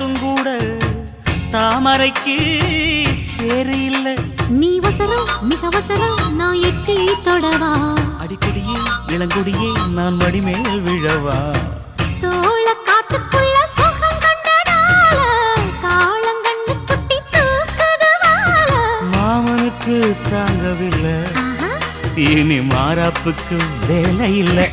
மட்டும் கூட தாமரைக்கு சேரு இல்ல. நீ வசரம் மிக அவசரம் நான் எட்டி தொடவா. அடிக்கொடியே இளங்கொடியே நான் மடிமேல் விழவா. சோழ காட்டுக்குள்ள சுகம் கண்டதால காளங்கண்ணு குட்டி தூக்குதுவால. மாமனுக்கு தாங்கவில்லை இனி மாறாப்புக்கு வேலை இல்லை.